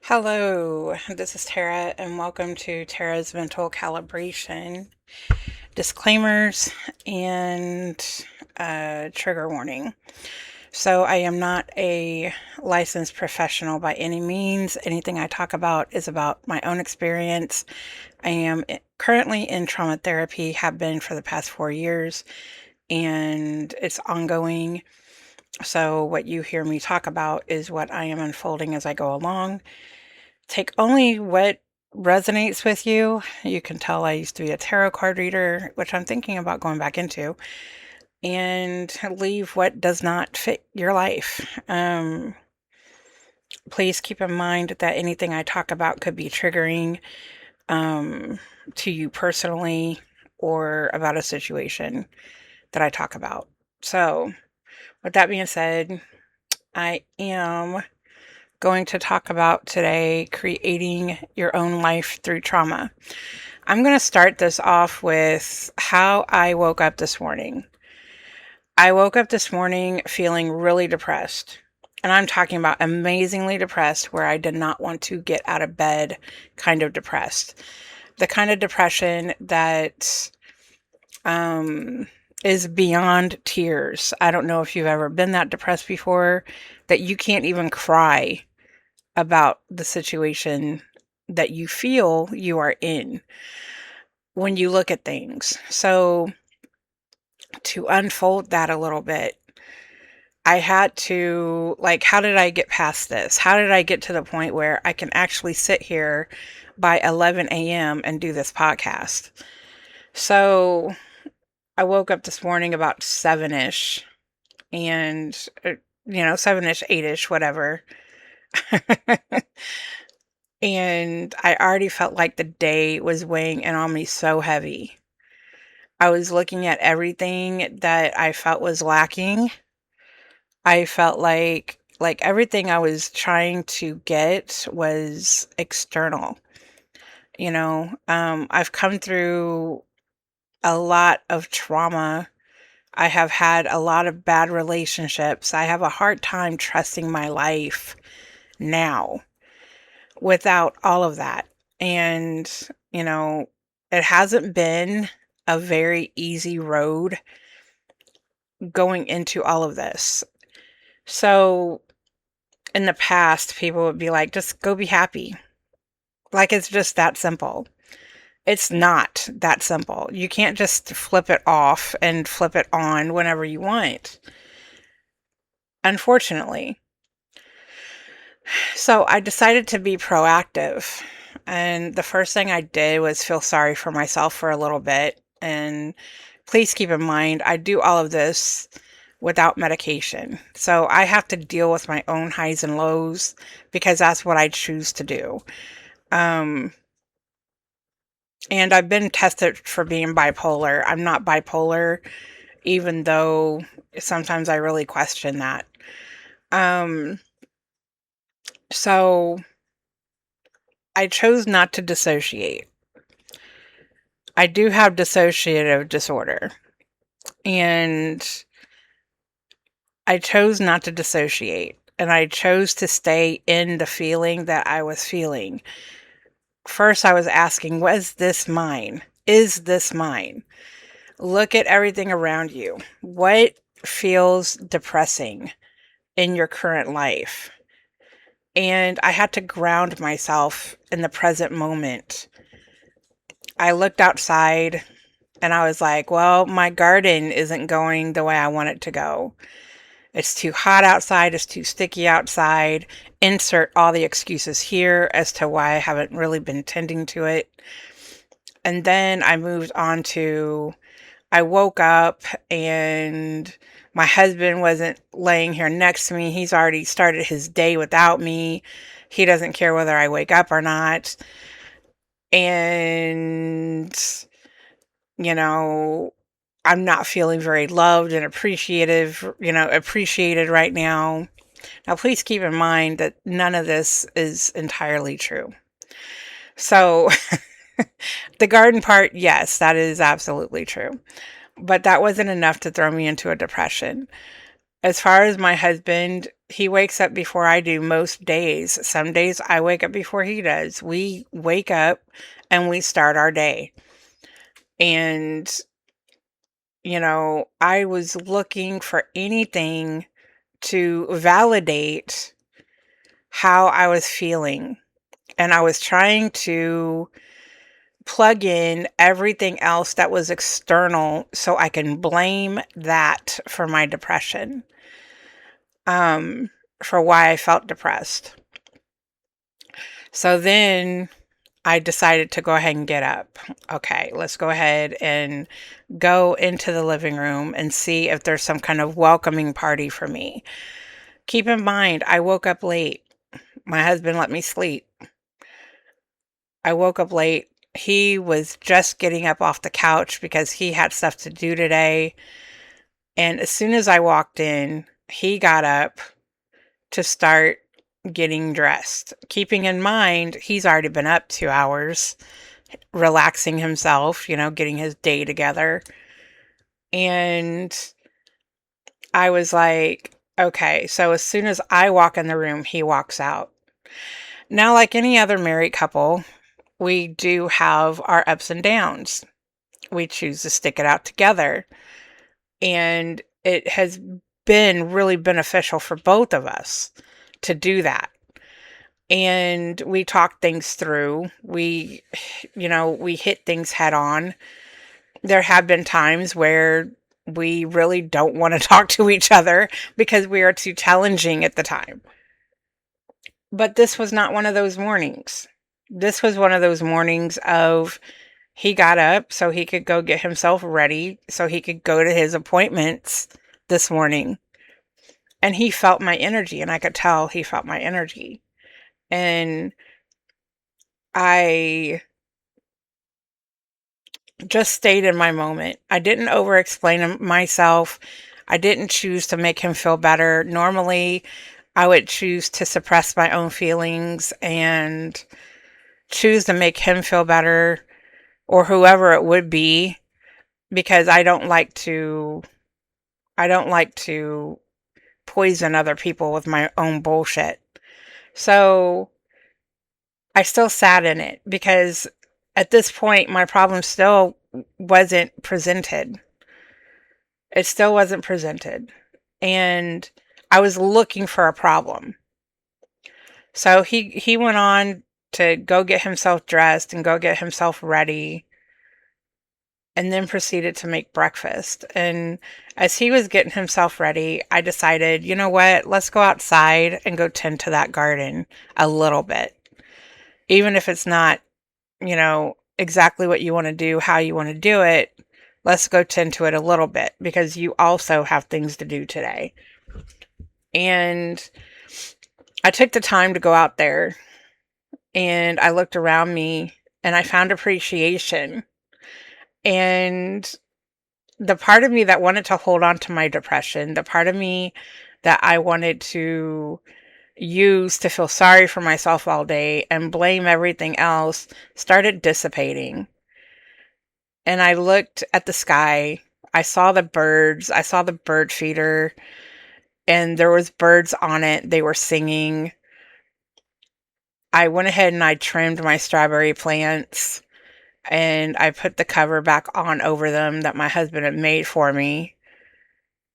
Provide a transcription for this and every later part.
Hello, this is Tara, and welcome to Tara's Mental Calibration. Disclaimers and trigger warning. So, I am not a licensed professional by any means. Anything I talk about is about my own experience. I am currently in trauma therapy, have been for the past 4 years, and it's ongoing. So, what you hear me talk about is what I am unfolding as I go along. Take only what resonates with you. You can tell I used to be a tarot card reader, which I'm thinking about going back into, and leave what does not fit your life. Please keep in mind that anything I talk about could be triggering um, to you personally or about a situation that I talk about. So, with that being said, I am going to talk about today creating your own life through trauma. I'm going to start this off with how I woke up this morning. I woke up this morning feeling really depressed. And I'm talking about amazingly depressed, where I did not want to get out of bed, kind of depressed. The kind of depression that is beyond tears. I don't know if you've ever been that depressed before, that you can't even cry about the situation that you feel you are in when you look at things. So, to unfold that a little bit, I had to, like, how did I get past this? How did I get to the point where I can actually sit here by 11 a.m. and do this podcast? So, I woke up this morning about 7-ish, and, 7-ish, 8-ish, whatever. And I already felt like the day was weighing in on me so heavy. I was looking at everything that I felt was lacking. I felt like everything I was trying to get was external. I've come through a lot of trauma. I have had a lot of bad relationships. I have a hard time trusting my life now without all of that. And, you know, it hasn't been a very easy road going into all of this. So in the past, people would be like, just go be happy. Like, it's just that simple. It's not that simple. You can't just flip it off and flip it on whenever you want, unfortunately. So I decided to be proactive. And the first thing I did was feel sorry for myself for a little bit. And please keep in mind, I do all of this without medication. So I have to deal with my own highs and lows because that's what I choose to do. Um, and I've been tested for being bipolar. I'm not bipolar, even though sometimes I really question that. Um, so I chose not to dissociate. I do have dissociative disorder, and I chose not to dissociate, and I chose to stay in the feeling that I was feeling. First, I was asking, was this mine? Is this mine? Look at everything around you. What feels depressing in your current life? And I had to ground myself in the present moment. I looked outside and I was like, well, my garden isn't going the way I want it to go. It's too hot outside. It's too sticky outside. Insert all the excuses here as to why I haven't really been tending to it. And then I moved on to, I woke up and my husband wasn't laying here next to me. He's already started his day without me. He doesn't care whether I wake up or not. And, you know, I'm not feeling very loved and appreciated right now. Now, please keep in mind that none of this is entirely true. So, the garden part, yes, that is absolutely true. But that wasn't enough to throw me into a depression. As far as my husband, he wakes up before I do most days. Some days I wake up before he does. We wake up and we start our day. And, I was looking for anything to validate how I was feeling. And I was trying to plug in everything else that was external so I can blame that for my depression, um, for why I felt depressed. So then I decided to go ahead and get up. Okay, let's go ahead and go into the living room and see if there's some kind of welcoming party for me. Keep in mind, I woke up late. My husband let me sleep. I woke up late. He was just getting up off the couch because he had stuff to do today. And as soon as I walked in, he got up to start getting dressed. Keeping in mind, he's already been up 2 hours, relaxing himself, getting his day together. And I was like, okay, so as soon as I walk in the room, he walks out. Now, like any other married couple, we do have our ups and downs. We choose to stick it out together. And it has been really beneficial for both of us to do that. And we talk things through. We hit things head on. There have been times where we really don't want to talk to each other because we are too challenging at the time. But this was not one of those mornings. This was one of those mornings of he got up so he could go get himself ready so he could go to his appointments this morning. And he felt my energy, and I could tell he felt my energy. And I just stayed in my moment. I didn't over explain myself. I didn't choose to make him feel better. Normally, I would choose to suppress my own feelings and choose to make him feel better, or whoever it would be, because I don't like to poison other people with my own bullshit. So I still sat in it because at this point my problem still wasn't presented. It still wasn't presented. And I was looking for a problem. So he went on to go get himself dressed and go get himself ready, and then proceeded to make breakfast. And as he was getting himself ready, I decided, you know what? Let's go outside and go tend to that garden a little bit. Even if it's not, exactly what you want to do, how you want to do it, let's go tend to it a little bit because you also have things to do today. And I took the time to go out there and I looked around me and I found appreciation. And the part of me that wanted to hold on to my depression, the part of me that I wanted to use to feel sorry for myself all day and blame everything else, started dissipating. And I looked at the sky. I saw the birds. I saw the bird feeder, and there was birds on it. They were singing. I went ahead and I trimmed my strawberry plants, and I put the cover back on over them that my husband had made for me.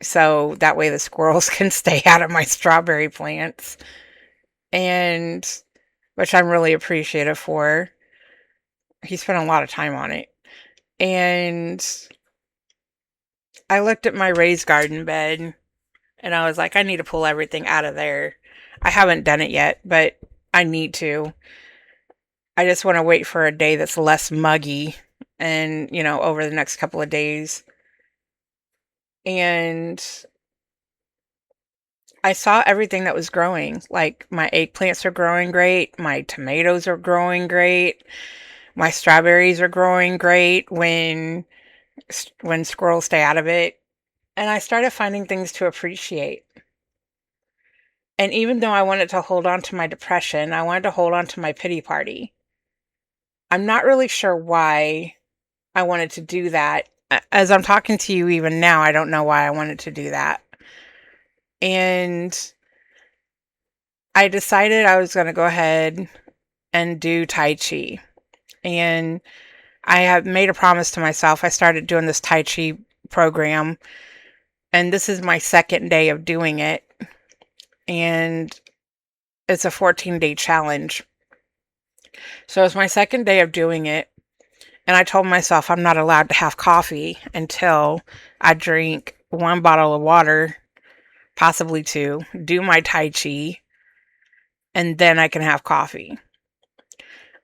So that way the squirrels can stay out of my strawberry plants. And which I'm really appreciative for. He spent a lot of time on it. And I looked at my raised garden bed and I was like, I need to pull everything out of there. I haven't done it yet, but I need to. I just want to wait for a day that's less muggy and, over the next couple of days. And I saw everything that was growing. Like my eggplants are growing great. My tomatoes are growing great. My strawberries are growing great when squirrels stay out of it. And I started finding things to appreciate. And even though I wanted to hold on to my depression, I wanted to hold on to my pity party. I'm not really sure why I wanted to do that. As I'm talking to you even now, I don't know why I wanted to do that. And I decided I was going to go ahead and do Tai Chi. And I have made a promise to myself. I started doing this Tai Chi program, and this is my second day of doing it. And it's a 14-day challenge. So it's my second day of doing it. And I told myself I'm not allowed to have coffee until I drink 1 bottle of water, possibly 2, do my Tai Chi, and then I can have coffee.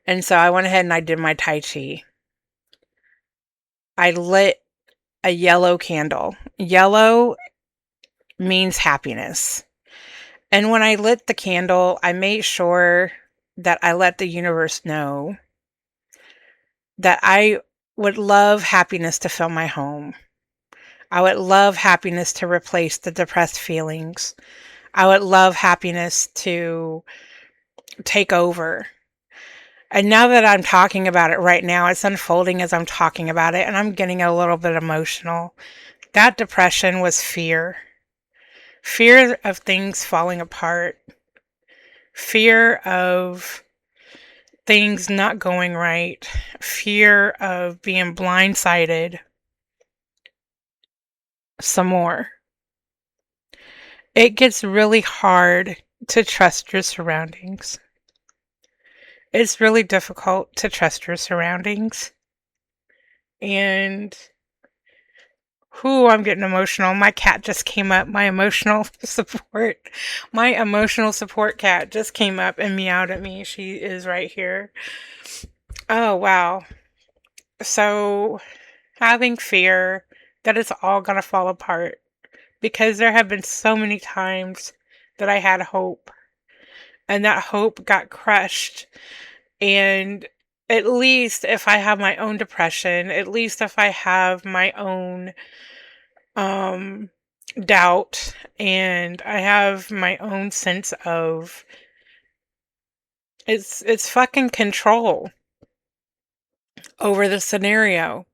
And so I went ahead and I did my Tai Chi. I lit a yellow candle. Yellow means happiness. And when I lit the candle, I made sure that I let the universe know that I would love happiness to fill my home. I would love happiness to replace the depressed feelings. I would love happiness to take over. And now that I'm talking about it right now, it's unfolding as I'm talking about it, and I'm getting a little bit emotional. That depression was fear. Fear of things falling apart. Fear of things not going right. Fear of being blindsided. Some more. It gets really hard to trust your surroundings. It's really difficult to trust your surroundings. And I'm getting emotional. My cat just came up. My emotional support cat just came up and meowed at me. She is right here. Oh, wow. So having fear that it's all going to fall apart, because there have been so many times that I had hope and that hope got crushed. And at least if I have my own depression, at least if I have my own doubt, and I have my own sense of it's fucking control over the scenario,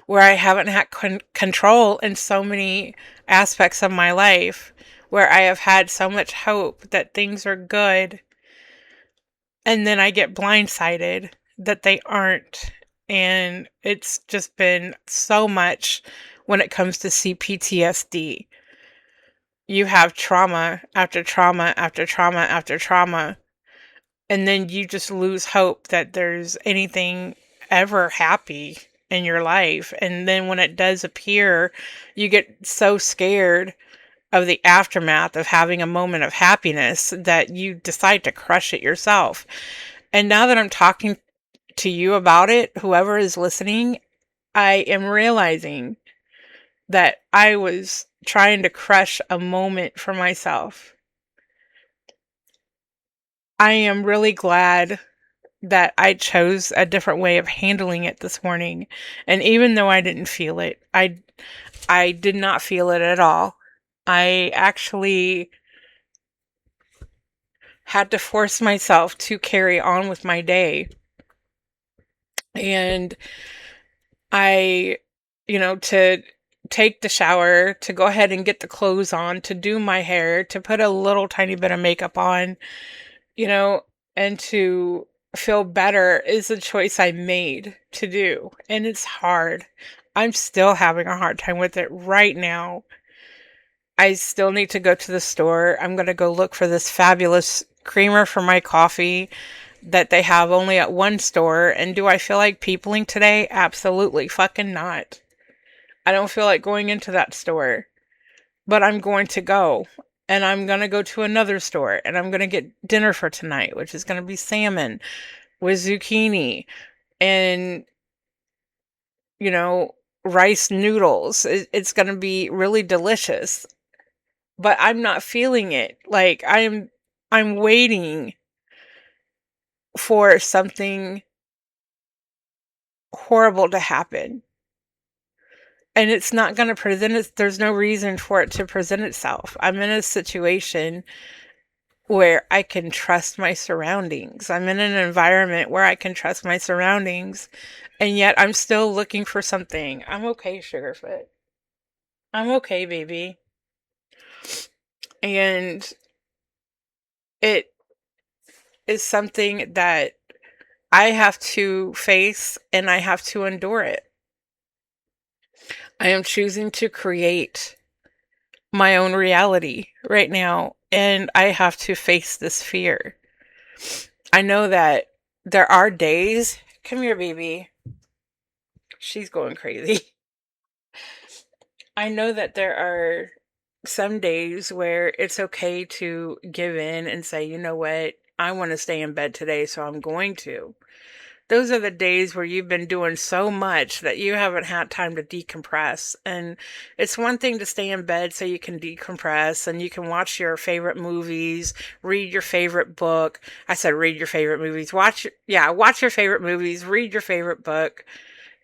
where I haven't had control in so many aspects of my life, where I have had so much hope that things are good, and then I get blindsided that they aren't. And it's just been so much when it comes to CPTSD. You have trauma after trauma after trauma after trauma, and then you just lose hope that there's anything ever happy in your life. And then when it does appear, you get so scared of the aftermath of having a moment of happiness that you decide to crush it yourself. And now that I'm talking to you about it, whoever is listening, I am realizing that I was trying to crush a moment for myself. I am really glad that I chose a different way of handling it this morning. And even though I didn't feel it, I did not feel it at all. I actually had to force myself to carry on with my day. And I, to take the shower, to go ahead and get the clothes on, to do my hair, to put a little tiny bit of makeup on, and to feel better is a choice I made to do. And it's hard. I'm still having a hard time with it right now. I still need to go to the store. I'm going to go look for this fabulous creamer for my coffee that they have only at one store. And do I feel like peopling today? Absolutely fucking not. I don't feel like going into that store, but I'm going to go. And I'm going to go to another store, and I'm going to get dinner for tonight, which is going to be salmon with zucchini and, rice noodles. It's going to be really delicious, but I'm not feeling it. Like I'm waiting for something horrible to happen. And it's not going to present it. There's no reason for it to present itself. I'm in a situation where I can trust my surroundings. I'm in an environment where I can trust my surroundings. And yet I'm still looking for something. I'm okay, Sugarfoot. I'm okay, baby. And it is something that I have to face and I have to endure it. I am choosing to create my own reality right now, and I have to face this fear. I know that there are days. Come here, baby. She's going crazy. I know that there are some days where it's okay to give in and say, you know what? I want to stay in bed today, so I'm going to. Those are the days where you've been doing so much that you haven't had time to decompress. And it's one thing to stay in bed so you can decompress and you can watch your favorite movies, read your favorite book. I said read your favorite movies. Watch your favorite movies, read your favorite book,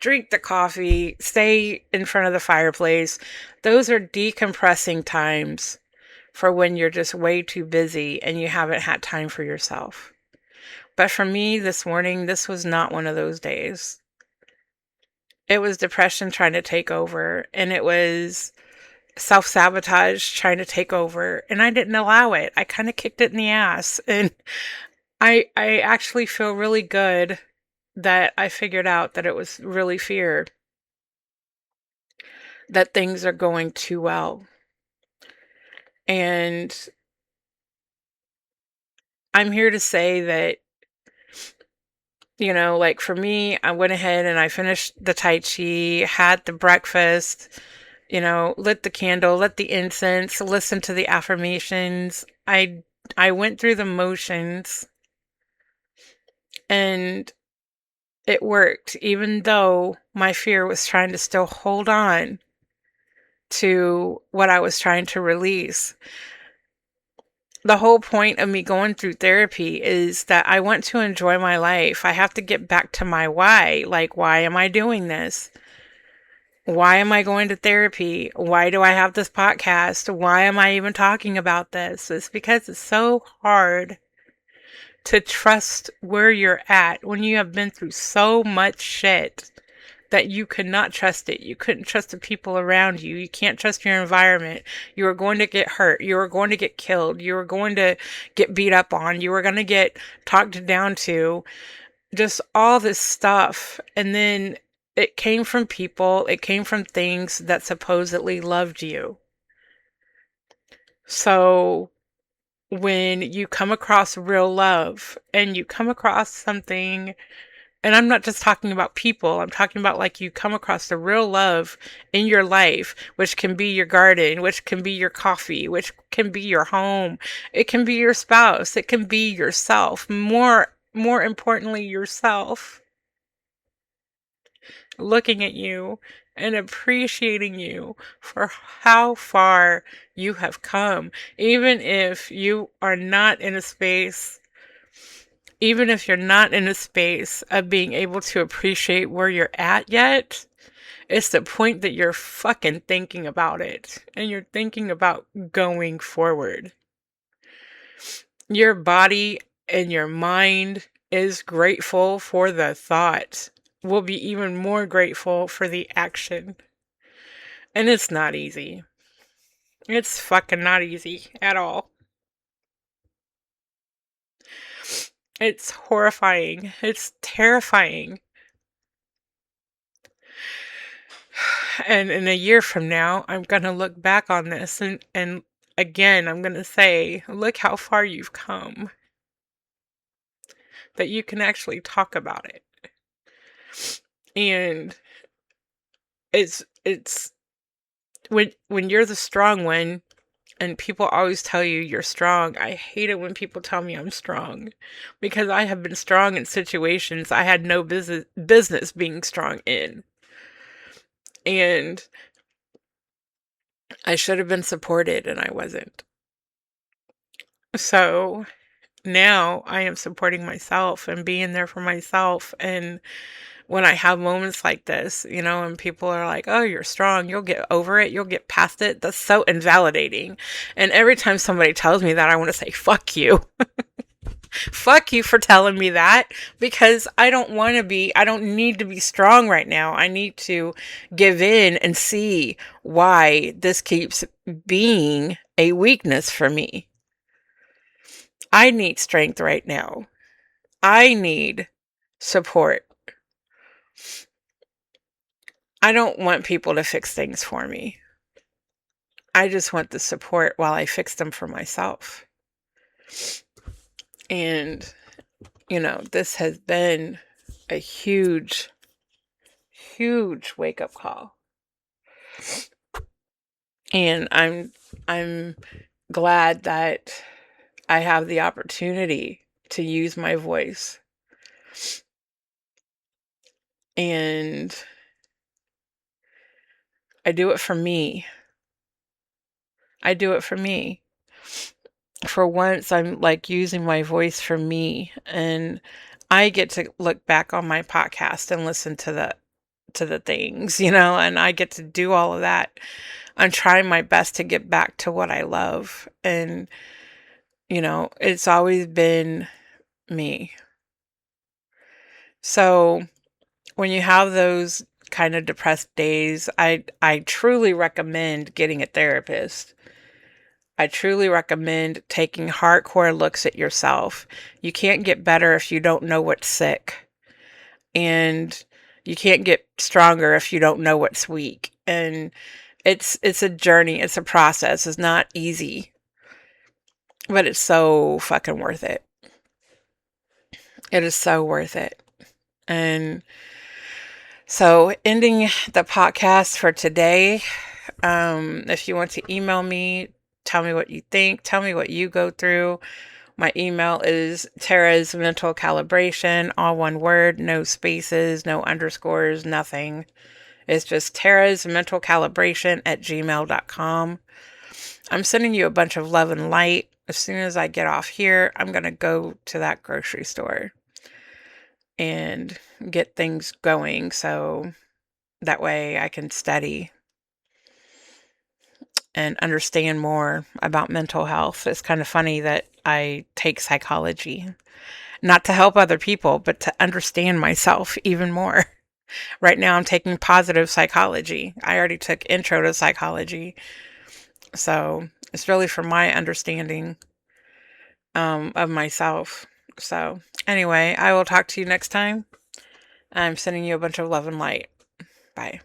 drink the coffee, stay in front of the fireplace. Those are decompressing times for when you're just way too busy and you haven't had time for yourself. But for me this morning, this was not one of those days. It was depression trying to take over, and it was self-sabotage trying to take over, and I didn't allow it. I kind of kicked it in the ass, and I actually feel really good that I figured out that it was really fear that things are going too well. And I'm here to say that, like for me, I went ahead and I finished the Tai Chi, had the breakfast, lit the candle, lit the incense, listened to the affirmations. I went through the motions and it worked, even though my fear was trying to still hold on to what I was trying to release. The whole point of me going through therapy is that I want to enjoy my life. I have to get back to my why. Like, why am I doing this? Why am I going to therapy? Why do I have this podcast? Why am I even talking about this? It's because it's so hard to trust where you're at when you have been through so much shit that you could not trust it. You couldn't trust the people around you. You can't trust your environment. You are going to get hurt. You are going to get killed. You are going to get beat up on. You are going to get talked down to. Just all this stuff. And then it came from people. It came from things that supposedly loved you. So when you come across real love and you come across something, and I'm not just talking about people, I'm talking about like you come across the real love in your life, which can be your garden, which can be your coffee, which can be your home. It can be your spouse. It can be yourself. More importantly, yourself. Looking at you and appreciating you for how far you have come. Even if you are not in a space Even if you're not in a space of being able to appreciate where you're at yet, it's the point that you're fucking thinking about it and you're thinking about going forward. Your body and your mind is grateful for the thought, will be even more grateful for the action. And it's not easy. It's fucking not easy at all. It's horrifying. It's terrifying. And in a year from now, I'm going to look back on this and again, I'm going to say, look how far you've come. That you can actually talk about it. And it's when you're the strong one and people always tell you you're strong. I hate it when people tell me I'm strong because I have been strong in situations I had no business being strong in. And I should have been supported and I wasn't. So now I am supporting myself and being there for myself. And when I have moments like this, and people are like, oh, you're strong, you'll get over it, you'll get past it. That's so invalidating. And every time somebody tells me that, I want to say, fuck you. Fuck you for telling me that, because I don't need to be strong right now. I need to give in and see why this keeps being a weakness for me. I need strength right now. I need support. I don't want people to fix things for me. I just want the support while I fix them for myself. And, this has been a huge, huge wake-up call. And I'm glad that I have the opportunity to use my voice. And I do it for me. I do it for me. For once, I'm like using my voice for me, and I get to look back on my podcast and listen to the things, and I get to do all of that. I'm trying my best to get back to what I love, and it's always been me. So when you have those kind of depressed days, I truly recommend getting a therapist. I truly recommend taking hardcore looks at yourself. You can't get better if you don't know what's sick. And you can't get stronger if you don't know what's weak. And it's a journey, it's a process. It's not easy. But it's so fucking worth it. It is so worth it. And so ending the podcast for today, if you want to email me, tell me what you think, tell me what you go through. My email is Tara's Mental Calibration, all one word, no spaces, no underscores, nothing. It's just Tara's Mental Calibration at gmail.com. I'm sending you a bunch of love and light. As soon as I get off here, I'm going to go to that grocery store and get things going so that way I can study and understand more about mental health. It's kind of funny that I take psychology, not to help other people, but to understand myself even more. Right now I'm taking positive psychology. I already took intro to psychology. So it's really for my understanding of myself. So anyway, I will talk to you next time. I'm sending you a bunch of love and light. Bye.